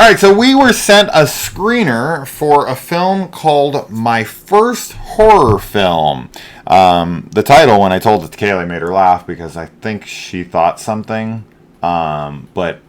All right, so we were sent a screener for a film called My First Horror Film. The title, when I told it to Kaylee, made her laugh because I think she thought something. But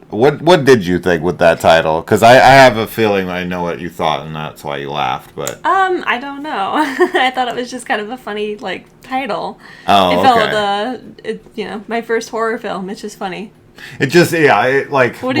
what did you think with that title? Because I have a feeling I know what you thought, and that's why you laughed. But I don't know. I thought it was just kind of a funny title. Oh, it felt my first horror film. It's just funny. It just, when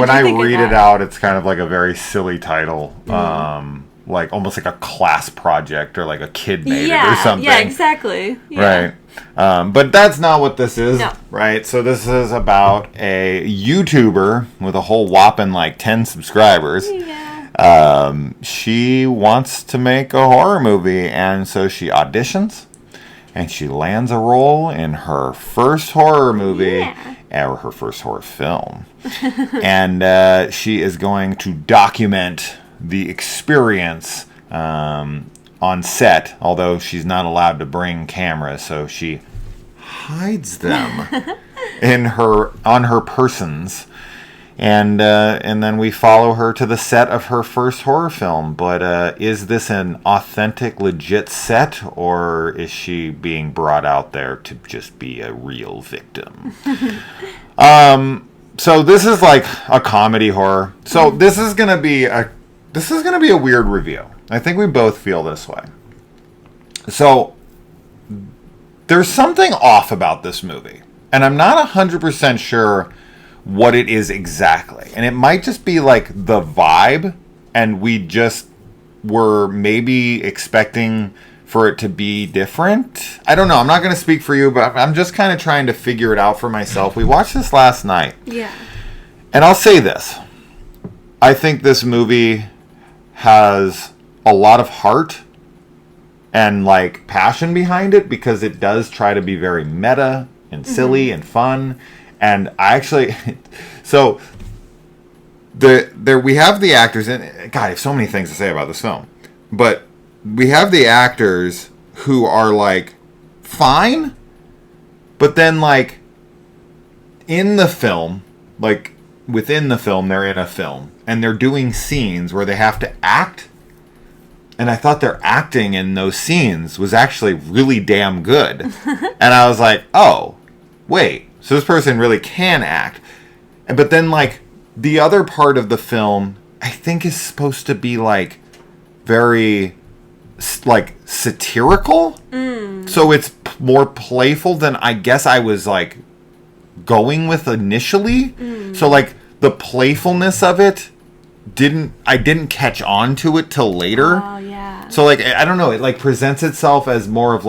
I read it out, it's kind of like a very silly title. Almost like a class project or like a kid made it or something. Yeah, exactly. Yeah. Right. But that's not what this is, no. Right? So this is about a YouTuber with a whole whopping 10 subscribers. Yeah. She wants to make a horror movie, and so she auditions, and she lands a role in her first horror movie. Yeah. Or her first horror film. And she is going to document the experience on set, although she's not allowed to bring cameras, so she hides them on her persons. And then we follow her to the set of her first horror film. But is this an authentic, legit set, or is she being brought out there to just be a real victim? So this is like a comedy horror. So this is gonna be a weird review. I think we both feel this way. So there's something off about this movie, and I'm not 100% sure what it is exactly. And it might just be like the vibe, and we just were maybe expecting for it to be different. I don't know. I'm not going to speak for you, but I'm just kind of trying to figure it out for myself. We watched this last night. Yeah. And I'll say this. I think this movie has a lot of heart and passion behind it, because it does try to be very meta and silly and fun. And I actually, so we have the actors, and God, I have so many things to say about this film, but we have the actors who are fine, but then in the film, within the film, they're in a film, and they're doing scenes where they have to act. And I thought their acting in those scenes was actually really damn good. And I was like, oh, wait. So this person really can act. But then, the other part of the film, I think is supposed to be, very, satirical. So it's more playful than I guess I was, going with initially. So, the playfulness of it, I didn't catch on to it till later. Oh, yeah. So, I don't know. It, presents itself as more of,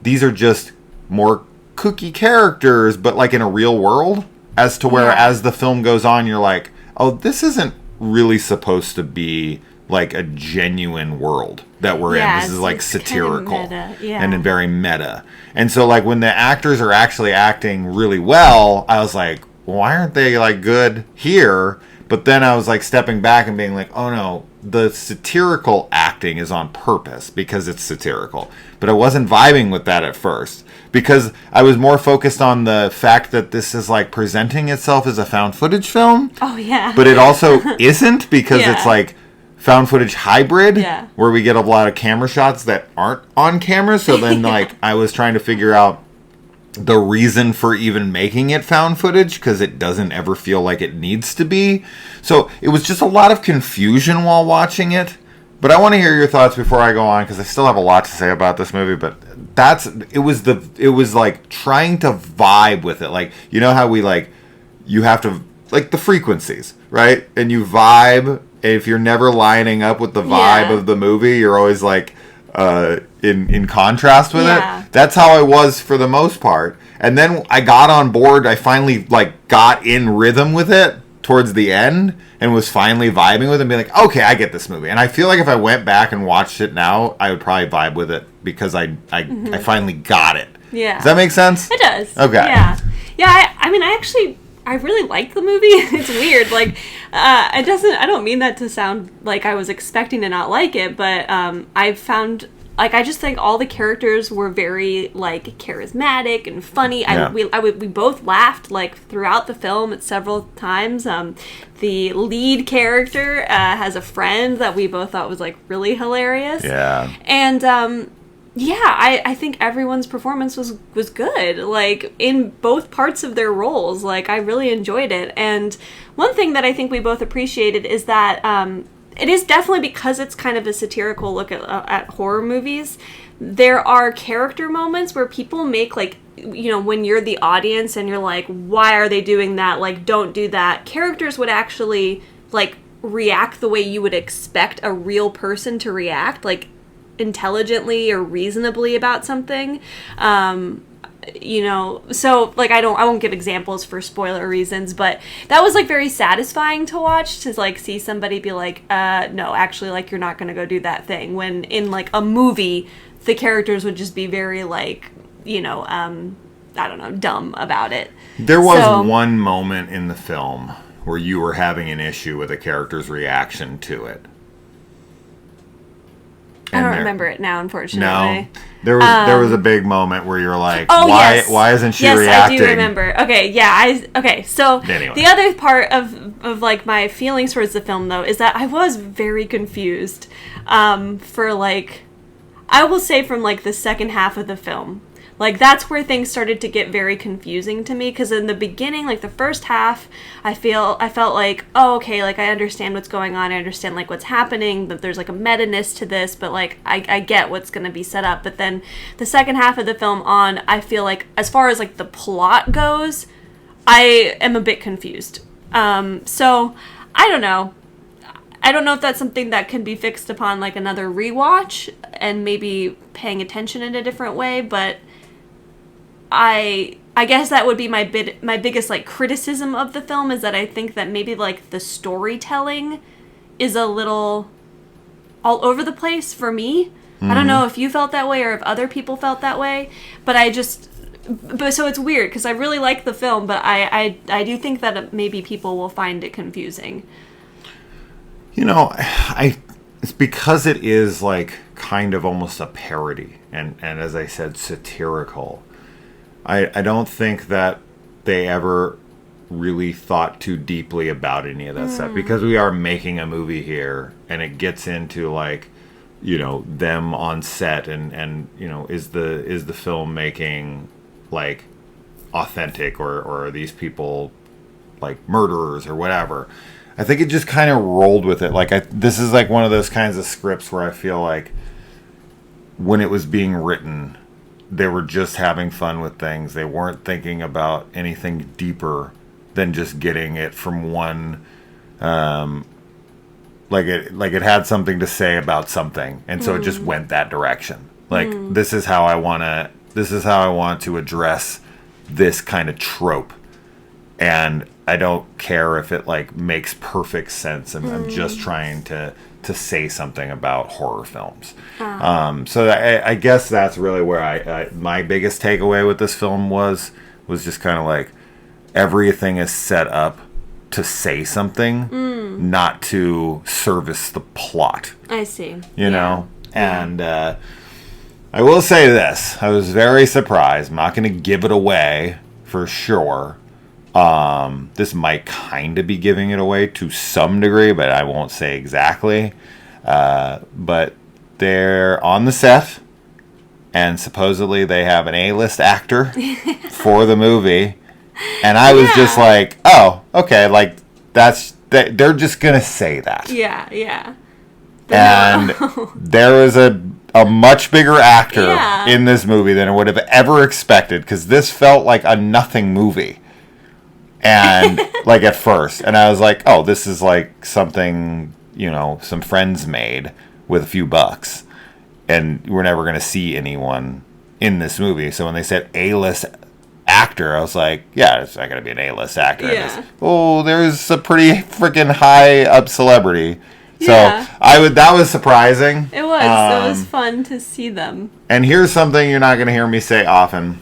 these are just more kooky characters, but in a real world, as to where as the film goes on, you're like, oh, this isn't really supposed to be a genuine world that we're in. This is satirical and very meta. And so when the actors are actually acting really well, I was like, why aren't they good here? But then I was stepping back and being like, oh no, the satirical acting is on purpose because it's satirical. But I wasn't vibing with that at first, because I was more focused on the fact that this is presenting itself as a found footage film. Oh yeah. But it also isn't, because it's found footage hybrid, where we get a lot of camera shots that aren't on camera. So then I was trying to figure out the reason for even making it found footage, because it doesn't ever feel like it needs to be. So it was just a lot of confusion while watching it. But I want to hear your thoughts before I go on, because I still have a lot to say about this movie. But it was trying to vibe with it. You know how we you have to the frequencies, right? And you vibe. If you're never lining up with the vibe of the movie, you're always in contrast with it. That's how I was for the most part. And then I got on board. I finally got in rhythm with it towards the end, and was finally vibing with it and being okay, I get this movie. And I feel if I went back and watched it now, I would probably vibe with it, because I finally got it. Yeah. Does that make sense? It does. Okay. Yeah. Yeah, I really like the movie. It's weird. I don't mean that to sound like I was expecting to not like it, but I've found like, I just think all the characters were very, like, charismatic and funny. Yeah. We both laughed, like, throughout the film several times. The lead character has a friend that we both thought was, like, really hilarious. Yeah. And, I think everyone's performance was good, like, in both parts of their roles. Like, I really enjoyed it. And one thing that I think we both appreciated is that it is definitely, because it's kind of a satirical look at horror movies, there are character moments where people make, like, you know, when you're the audience and you're like, why are they doing that? Like, don't do that. Characters would actually, like, react the way you would expect a real person to react, like, intelligently or reasonably about something. You know, so, like, I won't give examples for spoiler reasons, but that was, like, very satisfying to watch, to, like, see somebody be like, no, actually, like, you're not gonna go do that thing, when in, like, a movie the characters would just be very, like, you know, I don't know, dumb about it. There was one moment in the film where you were having an issue with a character's reaction to it. I don't remember it now, unfortunately. No, there was a big moment where you're like, why isn't she reacting? Yes, I do remember. Okay, yeah, so anyway. The other part of like my feelings towards the film, though, is that I was very confused for, like, I will say from, like, the second half of the film. Like, that's where things started to get very confusing to me, because in the beginning, like, the first half, I felt like, oh, okay, like, I understand what's going on, I understand, like, what's happening, that there's, like, a meta-ness to this, but, like, I get what's going to be set up. But then the second half of the film on, I feel like, as far as, like, the plot goes, I am a bit confused. So, I don't know. I don't know if that's something that can be fixed upon, like, another rewatch, and maybe paying attention in a different way, but I guess that would be my biggest, like, criticism of the film, is that I think that maybe, like, the storytelling is a little all over the place for me. Mm-hmm. I don't know if you felt that way or if other people felt that way, but so it's weird, because I really like the film, but I do think that maybe people will find it confusing. You know, it's because it is, like, kind of almost a parody, and as I said, satirical. I don't think that they ever really thought too deeply about any of that stuff, because we are making a movie here, and it gets into, like, you know, them on set, and you know, is the film making, like, authentic, or are these people, like, murderers or whatever. I think it just kind of rolled with it. Like, this is, like, one of those kinds of scripts where I feel like when it was being written, they were just having fun with things. They weren't thinking about anything deeper than just getting it from one, like it had something to say about something, and so it just went that direction. Like, this is how I want to address this kind of trope, and I don't care if it, like, makes perfect sense, and I'm just trying to say something about horror films. So I guess that's really where my biggest takeaway with this film was just kind of like, everything is set up to say something, not to service the plot. I see. You know? And I will say this. I was very surprised. I'm not going to give it away for sure. This might kind of be giving it away to some degree, but I won't say exactly. But they're on the set, and supposedly they have an A-list actor for the movie. And I was just like, oh, okay, like, they're just going to say that. Yeah. And there was a much bigger actor in this movie than I would have ever expected, because this felt like a nothing movie. And, like, at first. And I was like, oh, this is, like, something, you know, some friends made with a few bucks. And we're never going to see anyone in this movie. So when they said A-list actor, I was like, yeah, it's not going to be an A-list actor. Yeah. Oh, there's a pretty freaking high up celebrity. So that was surprising. It was fun to see them. And here's something you're not going to hear me say often.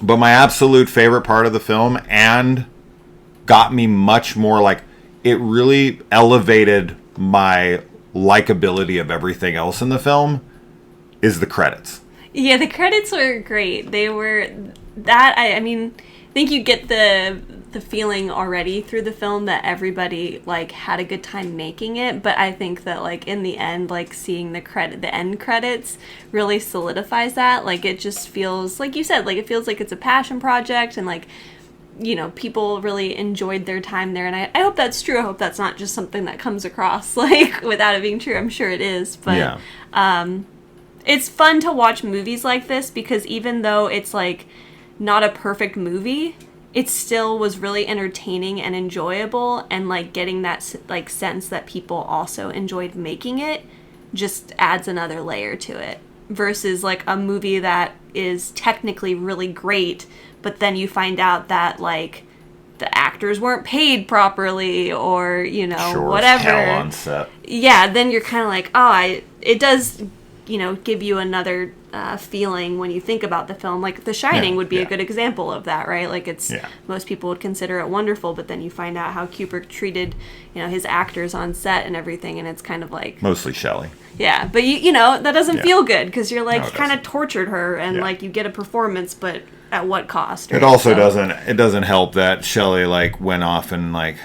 But my absolute favorite part of the film, and got me much more, like, it really elevated my likability of everything else in the film, is the credits. Yeah, the credits were great. They were that. I mean, I think you get the feeling already through the film that everybody like had a good time making it. But I think that like in the end, like seeing the end credits really solidifies that. Like it just feels like you said, like it feels like it's a passion project, and like, you know, people really enjoyed their time there. And I hope that's true. I hope that's not just something that comes across like without it being true. I'm sure it is. But yeah. It's fun to watch movies like this because even though it's like not a perfect movie, it still was really entertaining and enjoyable, and like getting that like sense that people also enjoyed making it just adds another layer to it versus like a movie that is technically really great, but then you find out that like the actors weren't paid properly, or you know, sure, whatever. Hell on set. Yeah, then you're kind of like, oh, it does, you know, give you another feeling when you think about the film. Like The Shining would be a good example of that, right? Like it's most people would consider it wonderful, but then you find out how Kubrick treated, you know, his actors on set and everything, and it's kind of like mostly Shelley. Yeah, but you know that doesn't feel good because you're like, no, you kind of tortured her, and like you get a performance, but at what cost? Right? It also doesn't help that Shelley like went off and like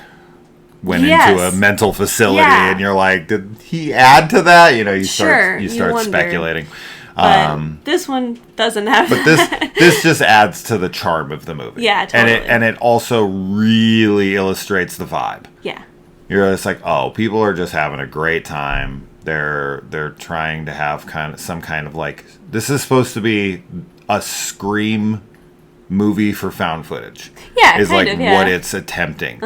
went into a mental facility, and you're like, did he add to that? You know, you start speculating. But this one doesn't have. But this just adds to the charm of the movie. Yeah, totally. And it also really illustrates the vibe. Yeah. You're just like, oh, people are just having a great time. They're trying to have some kind of like, this is supposed to be a Scream movie for found footage. Yeah, is like what it's attempting.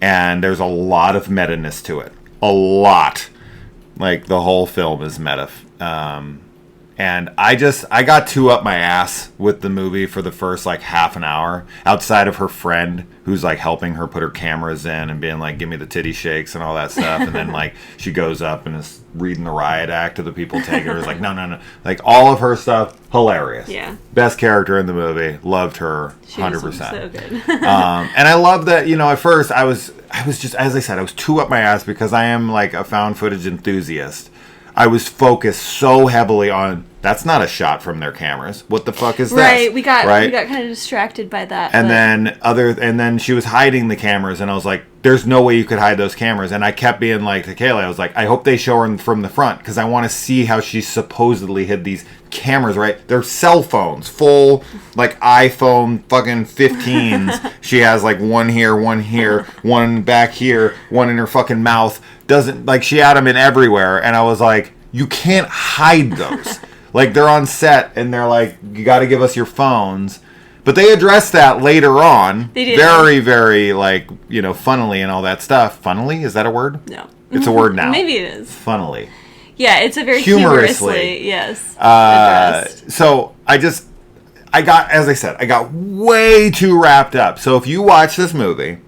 And there's a lot of meta-ness to it. A lot. Like the whole film is meta. And I got too up my ass with the movie for the first like half an hour, outside of her friend who's like helping her put her cameras in and being like, give me the titty shakes and all that stuff. And then like she goes up and is reading the riot act to the people taking her. It's like, no. Like all of her stuff, hilarious. Yeah. Best character in the movie. Loved her 100%. So good. And I love that, you know, at first I was just, as I said, I was too up my ass because I am like a found footage enthusiast. I was focused so heavily on, that's not a shot from their cameras. What the fuck is this? Right, we got kind of distracted by that. And then she was hiding the cameras, and I was like, there's no way you could hide those cameras. And I kept being like to Kayla, I was like, I hope they show her from the front, because I want to see how she supposedly hid these cameras, right? They're cell phones, full like iPhone fucking 15s. She has like one here, one back here, one in her fucking mouth. Doesn't, like, she had them in everywhere, and I was like, you can't hide those. Like, they're on set, and they're like, you got to give us your phones. But they addressed that later on. They did. Very, very, like, you know, funnily and all that stuff. Funnily? Is that a word? No. It's a word now. Maybe it is. Funnily. Yeah, it's a very humorously, yes. So, I got, as I said, I got way too wrapped up. So, if you watch this movie,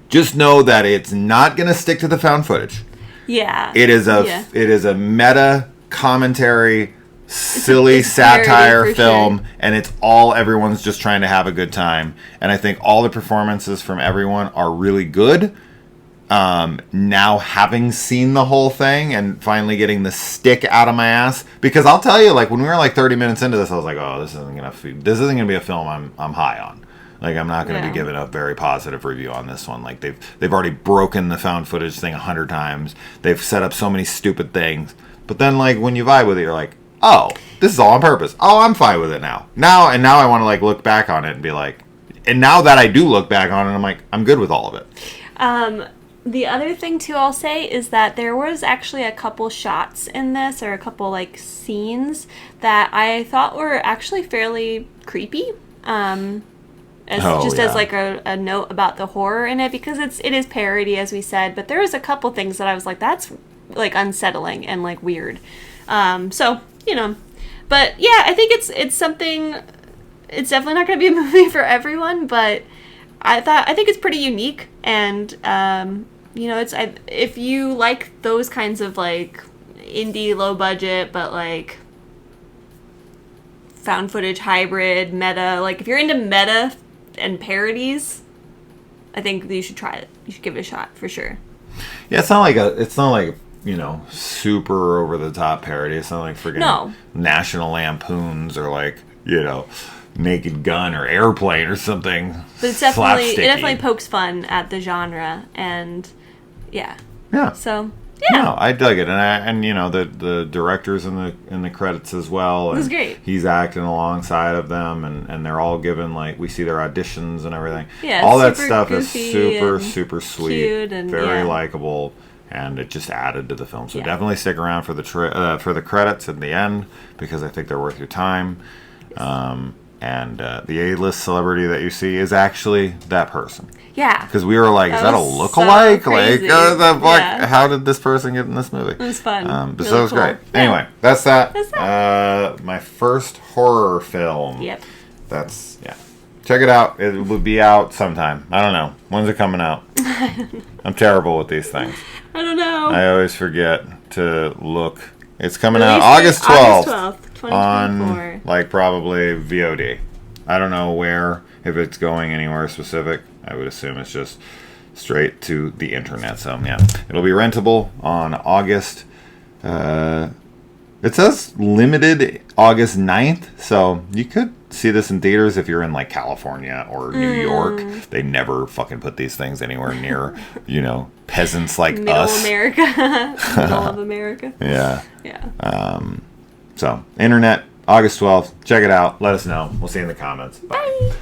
just know that it's not going to stick to the found footage. Yeah. It is a meta commentary, silly satire film, sure. And it's all, everyone's just trying to have a good time. And I think all the performances from everyone are really good. Now having seen the whole thing and finally getting the stick out of my ass, because I'll tell you, like when we were like 30 minutes into this, I was like, oh, this isn't gonna be a film I'm high on. Like, I'm not going to be giving a very positive review on this one. Like, they've already broken the found footage thing 100 times. They've set up so many stupid things. But then, like, when you vibe with it, you're like, oh, this is all on purpose. Oh, I'm fine with it now. Now I want to, like, look back on it and be like... And now that I do look back on it, I'm like, I'm good with all of it. The other thing, too, I'll say is that there was actually a couple shots in this, or a couple, like, scenes that I thought were actually fairly creepy. As like a note about the horror in it, because it is parody, as we said, but there was a couple things that I was like, that's like unsettling and like weird. So, you know, but yeah, I think it's something. It's definitely not going to be a movie for everyone, but I think it's pretty unique, and you know, if you like those kinds of like indie, low budget, but like found footage, hybrid, meta, like if you're into meta and parodies, I think you should try it. You should give it a shot for sure. Yeah, it's not like super over the top parody. It's not like freaking National Lampoons or like, Naked Gun or Airplane or something. But it definitely pokes fun at the genre, and yeah. So no, I dug it, and the director's in the credits as well. It was great. He's acting alongside of them, and they're all given we see their auditions and everything. Yeah, all that stuff is super sweet, cute, and very likable, and it just added to the film. So definitely stick around for the credits at the end, because I think they're worth your time. And the A-list celebrity that you see is actually that person. Yeah. Because we were like, is that a lookalike? So how did this person get in this movie? It was fun. But really so it was great. Yeah. Anyway, that's that. My first horror film. Yep. Check it out. It will be out sometime. I don't know. When's it coming out? I'm terrible with these things. I don't know. I always forget to look. It's coming out August 12th. 2024. On probably VOD. I don't know if it's going anywhere specific. I would assume it's just straight to the internet. So it'll be rentable on August. It says limited August 9th, so you could see this in theaters if you're in California or New York. They never fucking put these things anywhere near peasants like us. Middle of America. Yeah. So internet, August 12th. Check it out. Let us know. We'll see you in the comments. Bye.